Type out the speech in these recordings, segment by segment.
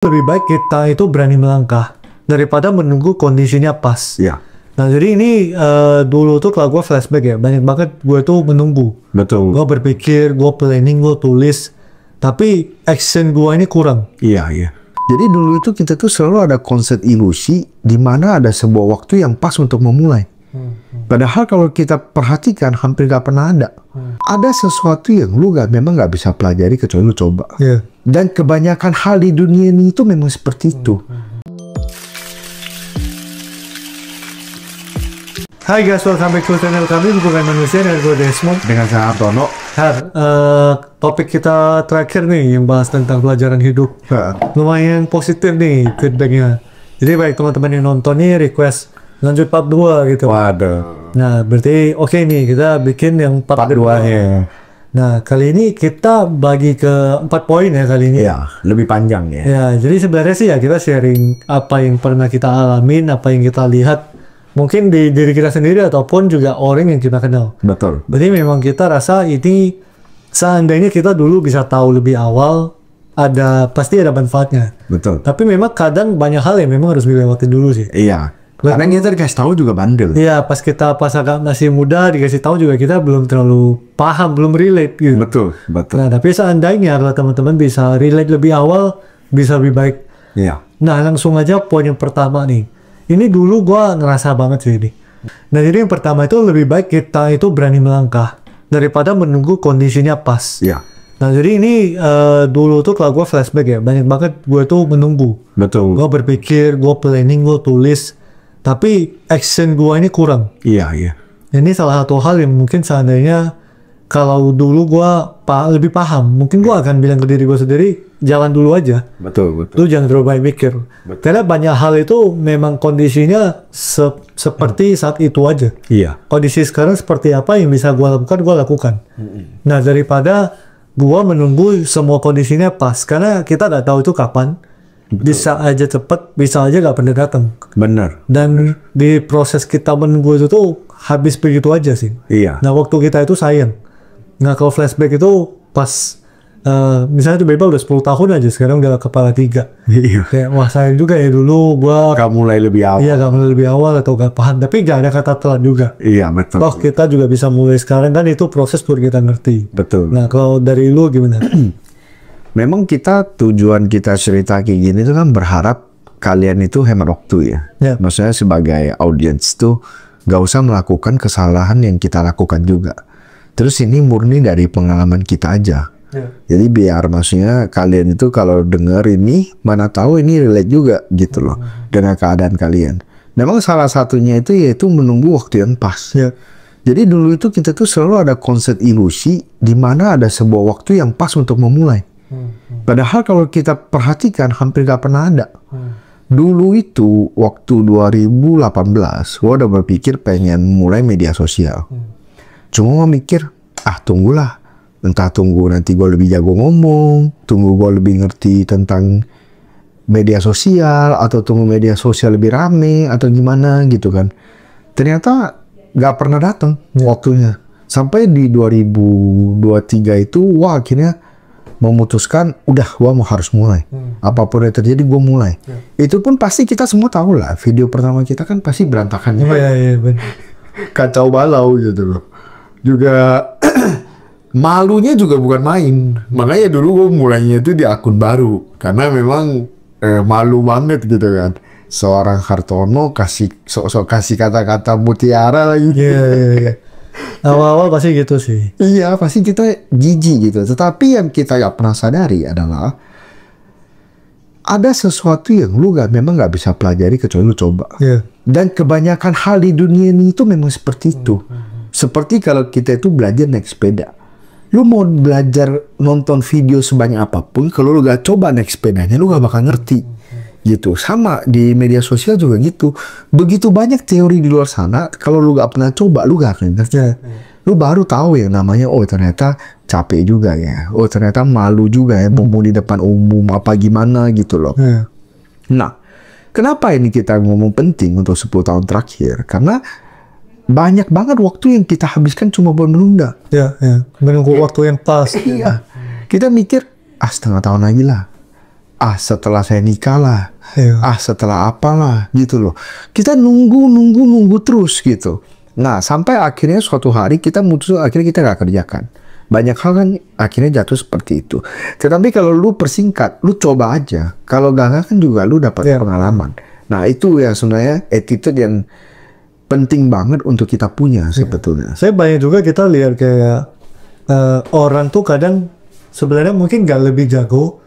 Lebih baik kita itu berani melangkah daripada menunggu kondisinya pas. Ya, Nah jadi ini dulu tuh kalau gue flashback ya, banyak banget gue tuh menunggu. betul. Gue berpikir, gue planning, gue tulis, tapi action gue ini kurang. Iya, iya. Jadi dulu itu kita tuh selalu ada konsep ilusi di mana ada sebuah waktu yang pas untuk memulai. Padahal kalau kita perhatikan hampir gak pernah ada. Ada sesuatu yang lu memang gak bisa pelajari kecuali lu coba. Yeah. Dan kebanyakan hal di dunia ini itu memang seperti itu. Hai guys, welcome back to channel kami, Bukan Manusia, dan gue Desmond. Dengan saya Hartono. Topik kita terakhir nih yang bahas tentang pelajaran hidup. Lumayan positif nih feedbacknya. Jadi baik teman-teman yang nonton nih request lanjut part 2 gitu. Waduh. Nah berarti oke nih kita bikin yang part 2 ya. Nah kali ini kita bagi ke 4 poin ya kali ini. Ya, lebih panjang ya. Ya jadi sebenarnya sih ya kita sharing apa yang pernah kita alamin, apa yang kita lihat. Mungkin di diri kita sendiri ataupun juga orang yang kita kenal. Betul. Berarti memang kita rasa ini seandainya kita dulu bisa tahu lebih awal, pasti ada manfaatnya. Betul. Tapi memang kadang banyak hal yang memang harus dilewatin dulu sih. Iya. Karena kita dikasih tahu juga bandel. Iya, pas agak masih muda dikasih tahu juga kita belum terlalu paham, belum relate gitu. Betul, betul. Nah, tapi seandainya kalau teman-teman bisa relate lebih awal, bisa lebih baik. Iya. Nah, langsung aja poin yang pertama nih. Ini dulu gua ngerasa banget sih ini. Nah, jadi yang pertama itu lebih baik kita itu berani melangkah daripada menunggu kondisinya pas. Iya. Nah, jadi ini dulu tuh kalau gua flashback ya, banyak banget gue tuh menunggu. Betul. Gua berpikir, gua planning, gua tulis, tapi action gua ini kurang. Iya, iya. Ini salah satu hal yang mungkin seandainya kalau dulu gua lebih paham, mungkin gua akan bilang ke diri gua sendiri, jalan dulu aja. Betul, betul. Lu jangan terlalu banyak mikir. Karena banyak hal itu memang kondisinya seperti saat itu aja. Iya. Kondisi sekarang seperti apa yang bisa gua lakukan. Nah, daripada gua menunggu semua kondisinya pas, karena kita nggak tahu itu kapan. Betul. Bisa aja cepet, bisa aja nggak pernah datang. Benar. Dan di proses kita menunggu itu tuh habis begitu aja sih. Iya. Nah, waktu kita itu sayang. Nah, kalau flashback itu pas misalnya tuh Beba udah 10 tahun aja, sekarang udah kepala 3. Iya. Kayak wah sayang juga ya dulu gua Gak mulai lebih awal. iya gak mulai lebih awal atau gak paham, tapi gak ada kata telat juga. Iya, betul. Toh kita juga bisa mulai sekarang kan, itu proses buat kita ngerti. Betul. Nah, kalau dari lu gimana? Memang tujuan kita cerita kayak gini tuh kan berharap kalian itu hemat waktu ya. Ya. Maksudnya sebagai audiens tuh gak usah melakukan kesalahan yang kita lakukan juga. Terus ini murni dari pengalaman kita aja. Ya. Jadi biar maksudnya kalian itu kalau dengar ini, mana tahu ini relate juga gitu loh dengan keadaan kalian. Memang salah satunya itu yaitu menunggu waktu yang pas. Ya. Jadi dulu itu kita tuh selalu ada konsep ilusi di mana ada sebuah waktu yang pas untuk memulai. Padahal kalau kita perhatikan hampir gak pernah ada. Dulu itu waktu 2018 gua udah berpikir pengen mulai media sosial. Cuma gua mikir, tunggulah. Entah tunggu nanti gue lebih jago ngomong, tunggu gue lebih ngerti tentang media sosial, atau tunggu media sosial lebih rame, atau gimana gitu kan. Ternyata gak pernah datang waktunya. Sampai di 2023 itu, wah akhirnya memutuskan, udah gue harus mulai. Apapun yang terjadi gue mulai. Itu pun pasti kita semua tahu lah, video pertama kita kan pasti berantakan. Iya, benar. Kacau balau gitu loh. Juga malunya juga bukan main. Makanya dulu gue mulainya itu di akun baru. Karena memang malu banget gitu kan. Seorang Hartono sok-sok kasih kata-kata mutiara lagi. Iya. Awal-awal pasti gitu sih. Iya, pasti kita jijik gitu. Tetapi yang kita gak pernah sadari adalah ada sesuatu yang lu memang gak bisa pelajari kecuali lu coba. Iya. Dan kebanyakan hal di dunia ini itu memang seperti itu. Seperti kalau kita itu belajar naik sepeda. Lu mau belajar nonton video sebanyak apapun, kalau lu gak coba naik sepedanya, lu gak bakal ngerti. Gitu. Sama di media sosial juga gitu. Begitu banyak teori di luar sana, kalau lu gak pernah coba, lu gak akan ngerti. Lu baru tahu yang namanya, oh ternyata capek juga ya. Oh ternyata malu juga ya, mau di depan umum, apa gimana gitu loh. Nah, kenapa ini kita ngomong penting untuk 10 tahun terakhir? Karena banyak banget waktu yang kita habiskan cuma buat menunda. Ya. Menunggu waktu yang pas. Iya. Kita mikir, setengah tahun lagi lah. setelah saya nikah lah, Iya. setelah apalah gitu loh. Kita nunggu terus gitu. Nah, sampai akhirnya suatu hari kita mutus, akhirnya kita nggak kerjakan. Banyak hal kan akhirnya jatuh seperti itu. Tetapi kalau lu persingkat, lu coba aja. Kalau gagal kan juga lu dapat pengalaman. Nah, itu yang sebenarnya attitude yang penting banget untuk kita punya sebetulnya. Saya banyak juga kita lihat kayak orang tuh kadang sebenarnya mungkin nggak lebih jago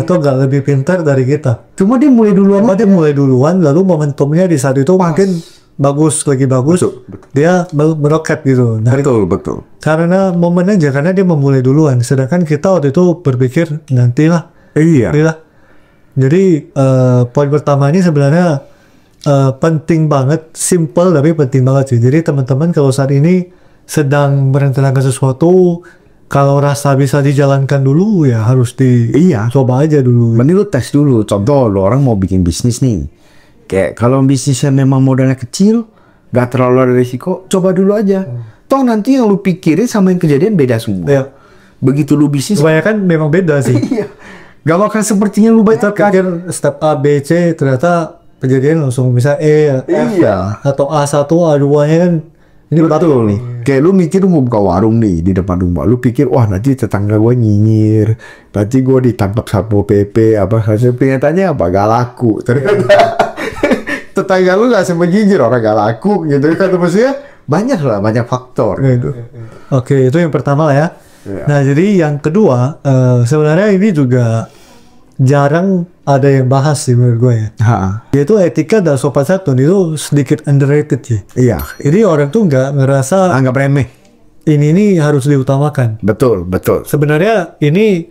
atau nggak lebih pintar dari kita. Cuma dia mulai duluan. Dia mulai duluan, lalu momentumnya di saat itu mungkin lagi bagus, Betul. dia meroket gitu. Nah, Betul. karena momen aja, karena dia memulai duluan. Sedangkan kita waktu itu berpikir nantilah. Iya. Jadi poin pertama ini sebenarnya penting banget, simple tapi penting banget sih. Jadi teman-teman kalau saat ini sedang merencanakan sesuatu, kalau rasa bisa dijalankan dulu ya harus coba aja dulu. Mending lu tes dulu. Contoh, lu orang mau bikin bisnis nih. Kayak kalau bisnisnya memang modalnya kecil, gak terlalu ada risiko, coba dulu aja. Toh nanti yang lu pikirin sama yang kejadian beda semua. Iya. Begitu lu bisnis, Kebanyakan memang beda sih. iya. Gak bakal sepertinya lu Kita bayangkan. pikir step A, B, C, ternyata kejadian langsung bisa E, F, Iya. atau A1, A2-nya kan ini betul nih. Kayak lu mikir lu mau buka warung nih di depan rumah. Lu pikir, wah nanti tetangga gua nyinyir. Nanti gua ditangkap Satpol PP. Hasil penyatannya apa? Gak laku. Ternyata tetangga lu gak sempat nyinyir, orang gak laku gitu kan. Maksudnya banyak faktor. Gitu. Oke, itu yang pertama lah ya. Iya. Nah, jadi yang kedua, sebenarnya ini juga jarang ada yang bahas sih menurut gue ya. Yaitu etika dan sopan santun itu sedikit underrated sih. Iya. Jadi orang tuh nggak ngerasa Anggap remeh. ini harus diutamakan. Betul. Sebenarnya ini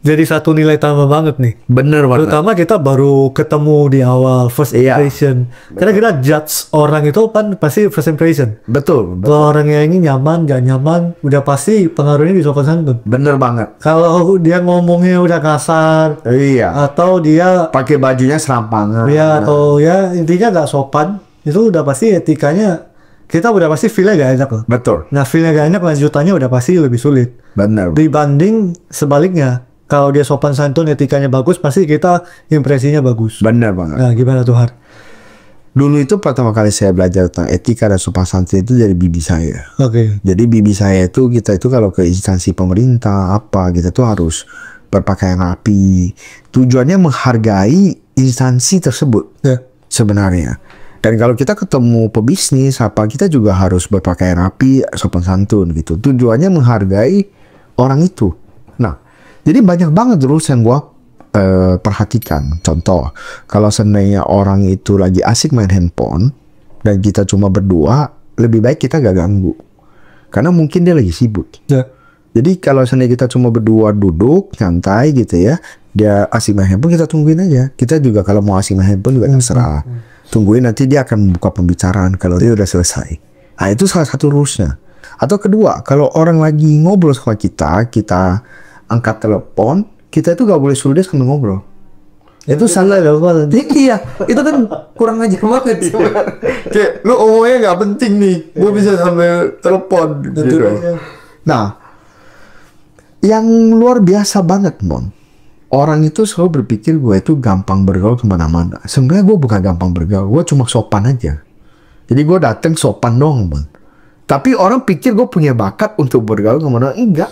jadi satu nilai tambah banget nih. Bener banget. Terutama kita baru ketemu di awal first Iya. impression. Karena kita judge orang itu kan pasti first impression. Betul. Kalau orangnya ini nyaman, gak nyaman, udah pasti pengaruhnya di sopan santun. Bener banget. Kalau dia ngomongnya udah kasar, Iya. atau dia Pakai bajunya serampangan. atau ya intinya gak sopan, itu udah pasti etikanya kita udah pasti feel-nya gak enak loh. Betul. Nah, feel-nya gak enak, lanjutannya udah pasti lebih sulit. Bener. Dibanding sebaliknya, kalau dia sopan santun, etikanya bagus, pasti kita impresinya bagus. Bener banget. Nah, gimana tuh Har? Dulu itu pertama kali saya belajar tentang etika dan sopan santun itu dari bibi saya. Oke. Jadi bibi saya itu, kita itu kalau ke instansi pemerintah apa, kita tuh harus berpakaian rapi. Tujuannya menghargai instansi tersebut Ya. sebenarnya. Dan kalau kita ketemu pebisnis apa, kita juga harus berpakaian rapi, sopan santun gitu. Tujuannya menghargai orang itu. Nah, jadi banyak banget rules yang gua perhatikan. Contoh, kalau seandainya orang itu lagi asik main handphone dan kita cuma berdua, lebih baik kita gak ganggu. Karena mungkin dia lagi sibuk. Ya. Jadi kalau seandainya kita cuma berdua duduk santai gitu ya, dia asik main handphone, kita tungguin aja. Kita juga kalau mau asik main handphone juga terserah. Tungguin, nanti dia akan membuka pembicaraan kalau dia udah selesai. Nah, itu salah satu rulesnya. Atau kedua, kalau orang lagi ngobrol sama kita angkat telepon, kita itu gak boleh suruh dia sambil ngobrol. Itu salah ya, Iya, itu kan kurang ajar banget. Kayak lu omongnya gak penting nih, gue bisa sambil telepon gitu. Nah, yang luar biasa banget, Mon. Orang itu selalu berpikir gue itu gampang bergaul kemana-mana. Sebenarnya gue bukan gampang bergaul, gue cuma sopan aja. Jadi gue dateng sopan dong, Mon. Tapi orang pikir gue punya bakat untuk bergaul kemana-mana. Enggak.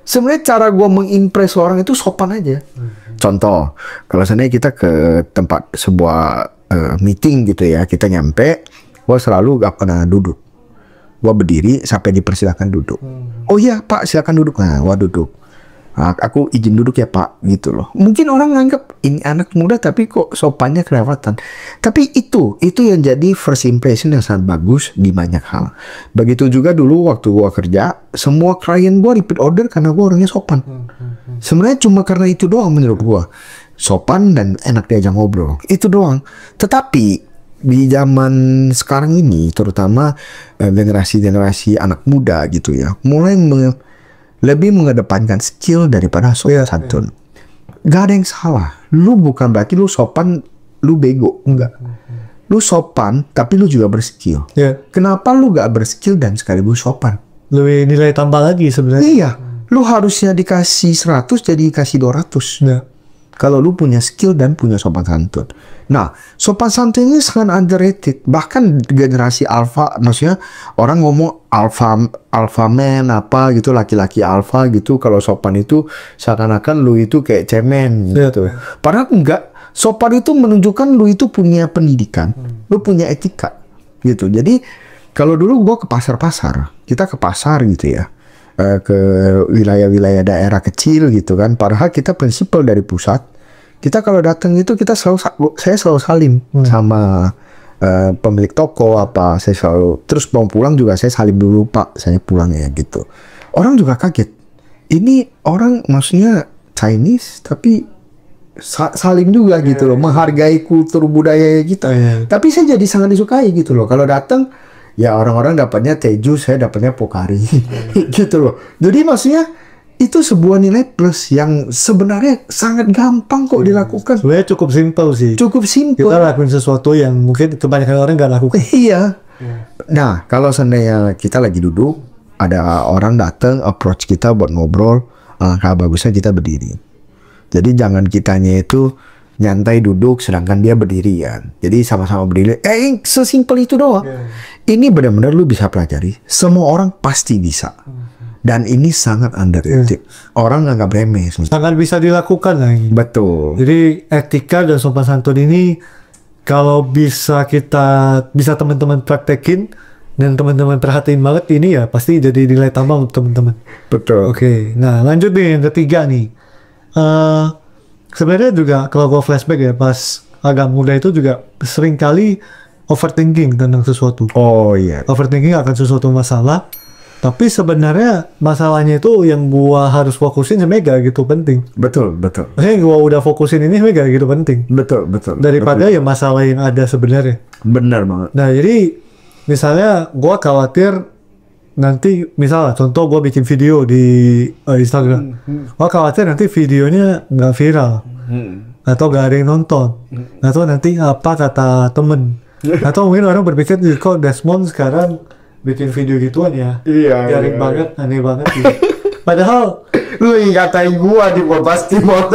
Sebenarnya cara gue mengimpress orang itu sopan aja. Contoh, kalau seandainya kita ke tempat sebuah meeting gitu ya, kita nyampe, gue selalu gak pernah duduk. Gue berdiri sampai dipersilakan duduk. Oh iya Pak, silakan duduk. Nah, gue duduk. Nah, aku izin duduk ya Pak, gitu loh. Mungkin orang nganggap ini anak muda tapi kok sopannya kelewatan. Tapi itu yang jadi first impression yang sangat bagus di banyak hal. Begitu juga dulu waktu gua kerja, semua klien gua repeat order karena gua orangnya sopan. Sebenarnya cuma karena itu doang menurut gua. Sopan dan enak diajak ngobrol. Itu doang. Tetapi di zaman sekarang ini, terutama generasi-generasi anak muda gitu ya, mulai lebih mengedepankan skill daripada sopan santun. Gak ada yang salah. Lu bukan berarti lu sopan, lu bego. Enggak. Lu sopan, tapi lu juga berskill. Ya. Kenapa lu gak berskill dan sekaligus sopan? Lebih nilai tambah lagi sebenarnya. Iya. Lu harusnya dikasih 100 jadi dikasih 200. Ya. kalau lu punya skill dan punya sopan santun. Nah, sopan santun ini sangat underrated. Bahkan generasi alpha, maksudnya orang ngomong alpha man apa gitu, laki-laki alpha gitu. Kalau sopan itu seakan-akan lu itu kayak cemen gitu. Padahal enggak. Sopan itu menunjukkan lu itu punya pendidikan, lu punya etika gitu. Jadi kalau dulu gua ke pasar-pasar, kita ke pasar gitu ya. Ke wilayah-wilayah daerah kecil gitu kan. Padahal kita prinsipal dari pusat. Kita kalau datang itu saya selalu salim sama pemilik toko apa. Saya selalu terus mau pulang juga saya salim dulu, Pak, saya pulang ya gitu. Orang juga kaget. Ini orang maksudnya Chinese tapi saling juga gitu loh, menghargai kultur budaya kita. Tapi saya jadi sangat disukai gitu loh. Kalau datang ya orang-orang dapatnya teju, saya dapatnya pokari, gitu loh. Jadi maksudnya itu sebuah nilai plus yang sebenarnya sangat gampang kok dilakukan. Sebenarnya cukup simpel sih. Cukup simpel. Kita lakuin sesuatu yang mungkin kebanyakan orang nggak lakukan. Iya. Nah, kalau seandainya kita lagi duduk, ada orang datang approach kita buat ngobrol, kalau bagusnya kita berdiri. Jadi jangan kitanya itu nyantai duduk sedangkan dia berdirian. Jadi sama-sama berdiri. Sesimpel itu doang. Ini benar-benar lu bisa pelajari. Semua orang pasti bisa. Dan ini sangat underrated. Orang nggak remeh. Sangat bisa dilakukan lagi. Betul. Jadi etika dan sopan santun ini kalau bisa teman-teman praktekin dan teman-teman perhatiin banget, ini ya pasti jadi nilai tambah untuk teman-teman. Betul. Oke. Nah lanjut nih yang ketiga nih. Sebenarnya juga kalau gue flashback ya, pas agak muda itu juga sering kali overthinking tentang sesuatu. Oh iya. Overthinking akan sesuatu masalah, tapi sebenarnya masalahnya itu yang gua harus fokusin sebenarnya gak gitu penting. Betul. Maksudnya gua udah fokusin ini sebenarnya gak gitu penting. Betul. Daripada ya masalah yang ada sebenarnya. Benar banget. Nah jadi misalnya gua khawatir nanti, misalnya contoh gue bikin video di Instagram, gue khawatir nanti videonya nggak viral, atau gak ada yang nonton, atau nanti apa kata temen, atau mungkin orang berpikir kok Desmond sekarang bikin video gituan ya, garing banget, aneh banget gitu. Padahal lu yang ngatain gua di pasti mau.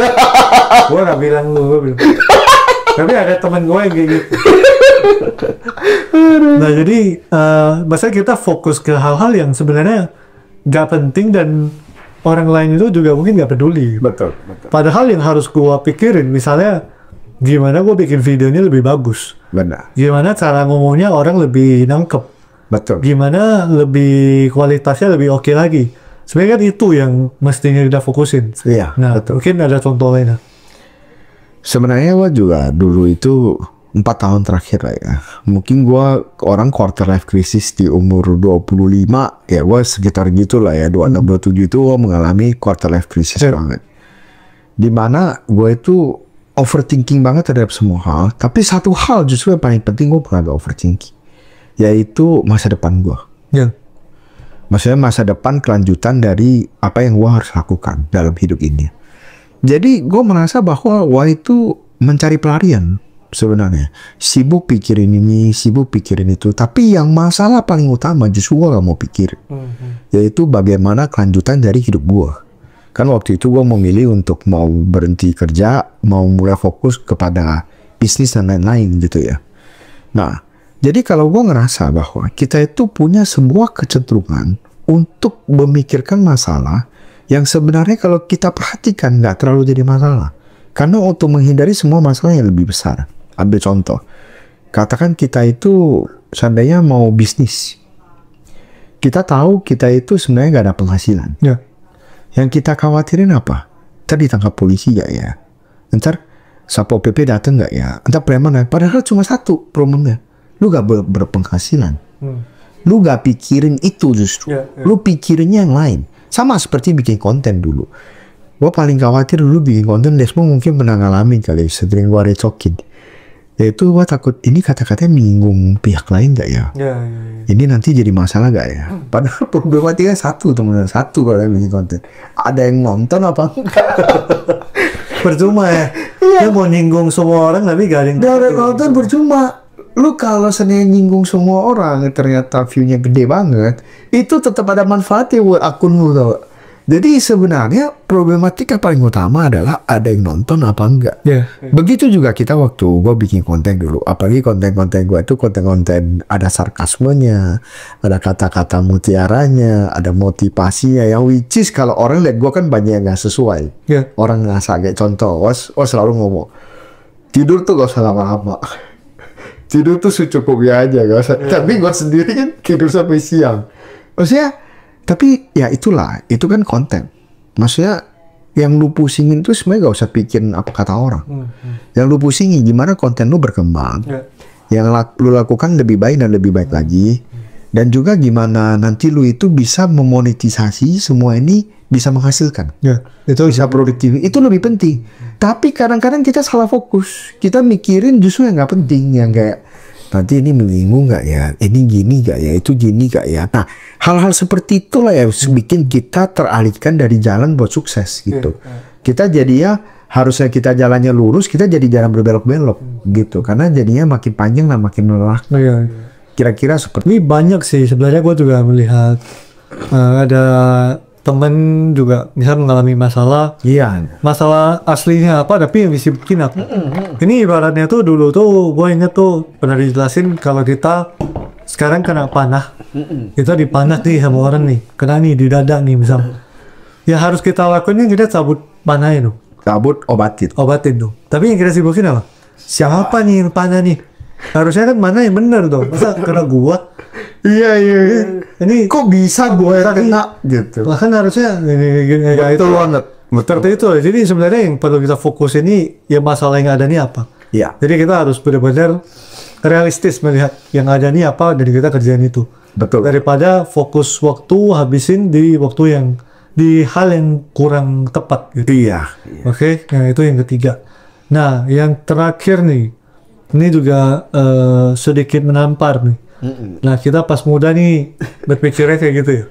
Gue gak bilang lu, tapi ada temen gue yang kayak gitu. Nah jadi maksudnya kita fokus ke hal-hal yang sebenarnya gak penting dan orang lain itu juga mungkin gak peduli. Betul. Padahal yang harus gua pikirin misalnya gimana gua bikin videonya lebih bagus, Benar. gimana cara ngomongnya orang lebih nangkep, Betul. gimana lebih kualitasnya lebih oke lagi. Sebenarnya kan itu yang mestinya kita fokusin. Iya. Nah betul. mungkin ada contoh lainnya. Sebenarnya gua juga dulu itu 4 tahun terakhir lah ya. Mungkin gua orang quarter life crisis di umur 25, ya gua sekitar gitulah ya, 26 27 itu gua mengalami quarter life crisis banget. Dimana gua itu overthinking banget terhadap semua hal, tapi satu hal justru yang paling penting gua pernah overthinking, yaitu masa depan gua. Maksudnya masa depan kelanjutan dari apa yang gua harus lakukan dalam hidup ini. Jadi gua merasa bahwa gua itu mencari pelarian. Sebenarnya sibuk pikirin ini, sibuk pikirin itu, tapi yang masalah paling utama justru gue gak mau pikirin, yaitu bagaimana kelanjutan dari hidup gue. Kan waktu itu gue memilih untuk mau berhenti kerja, mau mulai fokus kepada bisnis dan lain-lain gitu ya. Nah, jadi kalau gue ngerasa bahwa kita itu punya sebuah kecenderungan untuk memikirkan masalah yang sebenarnya kalau kita perhatikan gak terlalu jadi masalah, karena untuk menghindari semua masalah yang lebih besar. Ambil contoh, katakan kita itu seandainya mau bisnis, kita tahu kita itu sebenarnya gak ada penghasilan. Yang kita khawatirin apa? Ntar ditangkap polisi gak ya? Ntar Satpol PP datang gak ya? Ntar preman ya? Padahal cuma satu problemnya, lu gak berpenghasilan. Lu gak pikirin itu justru, lu pikirinnya yang lain. Sama seperti bikin konten dulu. Gue paling khawatir dulu bikin konten, Desmond mungkin pernah ngalamin kali, sering gue recokin. Yaitu gue takut ini kata-katanya menyinggung pihak lain gak ya? Ini nanti jadi masalah gak ya? Padahal problematika satu teman-teman, satu kalau bikin konten. Ada yang nonton apa enggak? Percuma ya. Dia mau nyinggung semua orang tapi gak ada yang nonton, percuma. Lu kalau sebenarnya nyinggung semua orang ternyata view-nya gede banget, itu tetap ada manfaatnya buat akun lu tau. Jadi sebenarnya problematika paling utama adalah ada yang nonton apa enggak. Begitu juga kita waktu gue bikin konten dulu, apalagi konten-konten gue itu konten-konten ada sarkasmenya, ada kata-kata mutiaranya, ada motivasinya, yang which is kalau orang lihat gue kan banyak yang nggak sesuai. Orang nggak kayak contoh, selalu ngomong tidur tuh gak usah lama-lama. Tidur tuh secukupnya aja, gak usah. Tapi gue sendiri kan tidur sampai siang. Maksudnya, tapi ya itulah, itu kan konten. Maksudnya yang lu pusingin tuh sebenarnya gak usah pikirin apa kata orang. Yang lu pusingin gimana konten lu berkembang. Yang lu lakukan lebih baik dan lebih baik lagi. Dan juga gimana nanti lu itu bisa memonetisasi semua ini bisa menghasilkan. Itu bisa produktif. Itu lebih penting. Tapi kadang-kadang kita salah fokus. Kita mikirin justru yang gak penting, yang kayak nanti ini menyinggung nggak ya, ini gini nggak ya, itu gini nggak ya. Nah, hal-hal seperti itulah yang bikin kita teralihkan dari jalan buat sukses gitu. Kita jadi ya harusnya kita jalannya lurus, kita jadi jalan berbelok-belok gitu. Karena jadinya makin panjang dan makin melelahkan. Kira-kira seperti ini banyak sih sebenarnya. Gue juga melihat ada temen juga misal mengalami masalah. Masalah aslinya apa, tapi yang disibukin apa. Ini ibaratnya tuh dulu tuh gue inget tuh pernah dijelasin kalau kita sekarang kena panah. Kita dipanah nih sama orang nih, kena nih di dada nih misal. Ya harus kita lakuin ini, kita cabut panahnya tuh. Cabut, obatin tuh. Tapi yang kita sibukin apa? Siapa nih yang panah nih? Harusnya kan mana yang bener tuh. Masa kena gua? Iya. Ini kok bisa gue kena gitu. Bahkan harusnya betul banget. Seperti itu. Jadi sebenarnya yang perlu kita fokus ini ya masalah yang ada nih apa. Jadi kita harus benar-benar realistis melihat yang ada nih apa dan kita kerjain itu. Betul. Daripada fokus waktu habisin di waktu yang di hal yang kurang tepat gitu. Oke, nah itu yang ketiga. Nah, yang terakhir nih. Ini juga sedikit menampar nih. Nah, kita pas muda nih berpikirnya kayak gitu ya.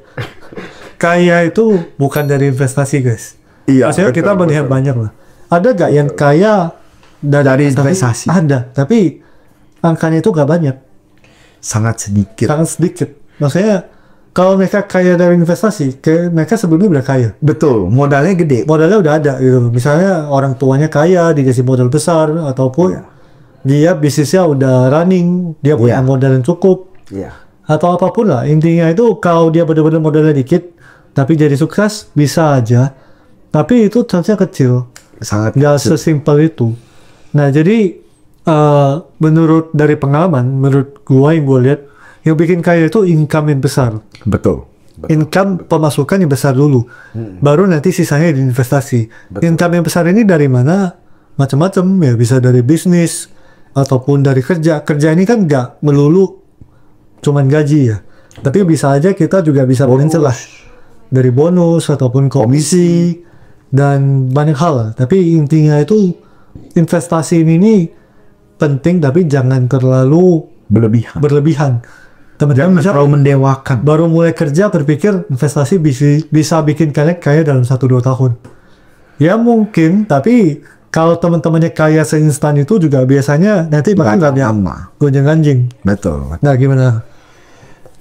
Kaya itu bukan dari investasi, guys. Maksudnya kita melihat banyak lah. Ada gak yang kaya dari investasi? Ada, tapi angkanya itu gak banyak. Sangat sedikit. Maksudnya kalau mereka kaya dari investasi, mereka sebelumnya udah kaya. Betul, modalnya gede. Modalnya udah ada gitu. Misalnya orang tuanya kaya, dikasih modal besar, ataupun dia bisnisnya udah running, dia punya modal yang cukup, atau apapun lah. Intinya itu kalau dia benar-benar modalnya dikit, tapi jadi sukses, bisa aja. Tapi itu chance-nya kecil. Sangat nggak sesimpel itu. Nah, jadi menurut dari pengalaman, menurut gua yang gua lihat, yang bikin kaya itu income yang besar. Betul. Income pemasukan yang besar dulu, baru nanti sisanya diinvestasi. Income yang besar ini dari mana? Macam-macam ya, bisa dari bisnis ataupun dari kerja. Kerja ini kan nggak melulu cuman gaji ya, tapi bisa aja kita juga bisa mencelah dari bonus ataupun komisi dan banyak hal. Tapi intinya itu investasi ini penting, tapi jangan terlalu berlebihan. Teman-teman terlalu mendewakan. Baru mulai kerja berpikir investasi bisa bikin kalian kaya dalam 1-2 tahun. Ya mungkin, tapi kalau teman-temannya kaya seinstan itu juga biasanya nanti bakal nggak lama. Gonjang-ganjing. Betul. Nah, gimana?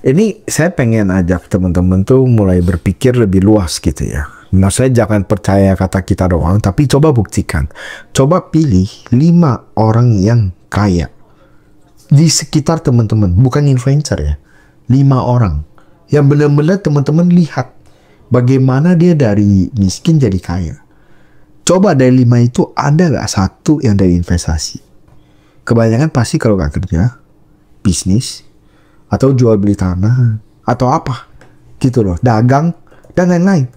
Ini saya pengen ajak teman-teman tuh mulai berpikir lebih luas gitu ya. Maksudnya jangan percaya kata kita doang, tapi coba buktikan. Coba pilih 5 orang yang kaya di sekitar teman-teman, bukan influencer ya. 5 orang yang benar-benar teman-teman lihat bagaimana dia dari miskin jadi kaya. Coba dari 5 itu ada nggak satu yang dari investasi? Kebanyakan pasti kalau nggak kerja, bisnis, atau jual beli tanah, atau apa gitu loh, dagang, dan lain-lain.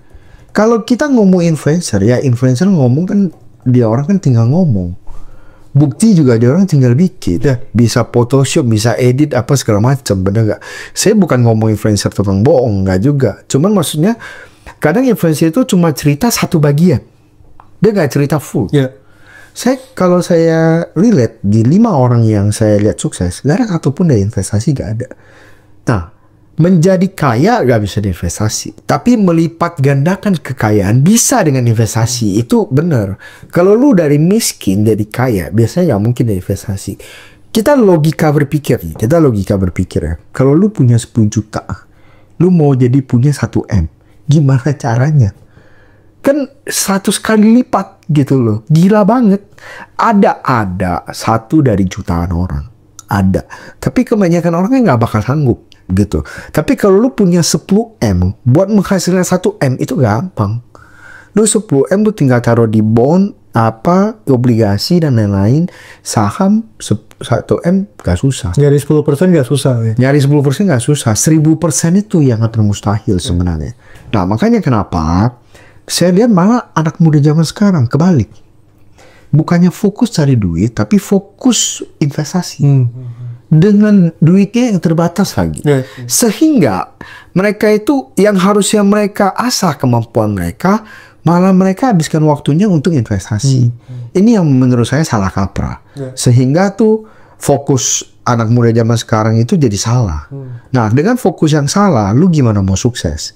Kalau kita ngomong influencer, ya influencer ngomong kan, dia orang kan tinggal ngomong. Bukti juga dia orang tinggal bikin. Bisa Photoshop, bisa edit, apa segala macam, bener nggak? Saya bukan ngomong influencer tukang bohong, nggak juga. Cuman maksudnya, kadang influencer itu cuma cerita satu bagian. Dia nggak cerita full. Kalau saya relate di 5 orang yang saya lihat sukses, nggak ada satupun dari investasi, nggak ada. Nah, menjadi kaya nggak bisa diinvestasi, tapi melipat gandakan kekayaan bisa dengan investasi. Itu benar. Kalau lu dari miskin jadi kaya, biasanya nggak mungkin dari investasi. Kita logika berpikir ya. Kalau lu punya 10 juta, lu mau jadi punya 1 M, gimana caranya? Kan 100 kali lipat gitu loh. Gila banget. Ada satu dari jutaan orang. Ada. Tapi kebanyakan orangnya nggak bakal sanggup gitu. Tapi kalau lu punya 10M, buat menghasilkan 1M itu gampang. Lu 10M lu tinggal taruh di bond, obligasi dan lain-lain. Saham 1M gak susah. Nyari 10% gak susah ya? Nyari 10% gak susah. 1000% itu yang hampir mustahil sebenarnya. Nah, makanya kenapa saya lihat malah anak muda zaman sekarang kebalik. Bukannya fokus cari duit, tapi fokus investasi. Dengan duitnya yang terbatas lagi. Sehingga mereka itu yang harusnya mereka asah kemampuan mereka, malah mereka habiskan waktunya untuk investasi. Ini yang menurut saya salah kaprah. Sehingga tuh fokus anak muda zaman sekarang itu jadi salah. Nah, dengan fokus yang salah, lu gimana mau sukses?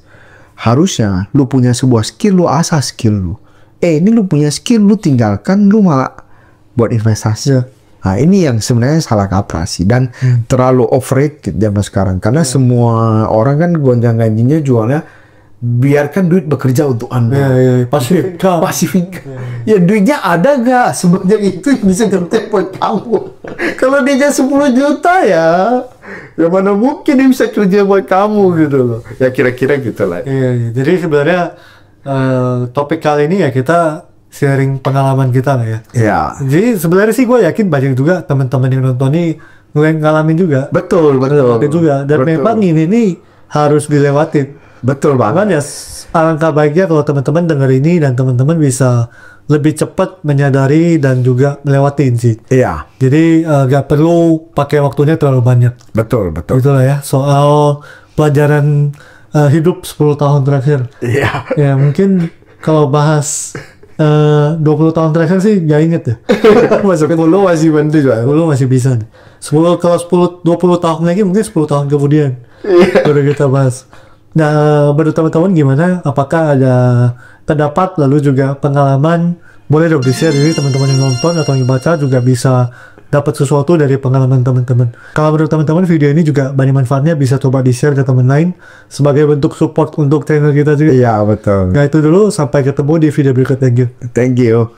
Harusnya lu punya sebuah skill, lu asah skill lu. Ini lu punya skill, lu tinggalkan, lu malah buat investasi. Nah, ini yang sebenarnya salah kaprah sih. Dan terlalu overrated zaman sekarang. Karena semua orang kan gonjang-ganjingnya jualnya, biarkan duit bekerja untuk Anda. Passive income. Ya, duitnya ada nggak sebanyak itu yang bisa kerja buat kamu? Kalau dia 10 juta ya mana mungkin dia bisa kerja buat kamu gitu loh. Ya kira-kira gitu lah. Jadi sebenarnya topik kali ini ya kita sharing pengalaman kita lah ya. Jadi sebenarnya sih gue yakin banyak juga teman-teman yang nonton ini ngalamin juga. Betul. Juga. Dan memang ini harus dilewatin. Betul banget. Ya alangkah baiknya kalau teman-teman dengar ini dan teman-teman bisa lebih cepat menyadari dan juga melewatin sih. Jadi gak perlu pakai waktunya terlalu banyak. Betul. Itulah ya soal pelajaran hidup 10 tahun terakhir. Ya mungkin kalau bahas 20 tahun terakhir sih gak inget ya. Masuk 10 masih bantu juga. 10 masih bisa. 20 tahun lagi mungkin 10 tahun kemudian baru kita bahas. Nah, menurut teman-teman gimana? Apakah ada pendapat lalu juga pengalaman? Boleh dong di-share, jadi teman-teman yang nonton atau yang baca juga bisa dapat sesuatu dari pengalaman teman-teman. Kalau menurut teman-teman video ini juga banyak manfaatnya, bisa coba di-share ke teman lain sebagai bentuk support untuk channel kita juga. Betul. Nah, itu dulu, sampai ketemu di video berikutnya. Thank you.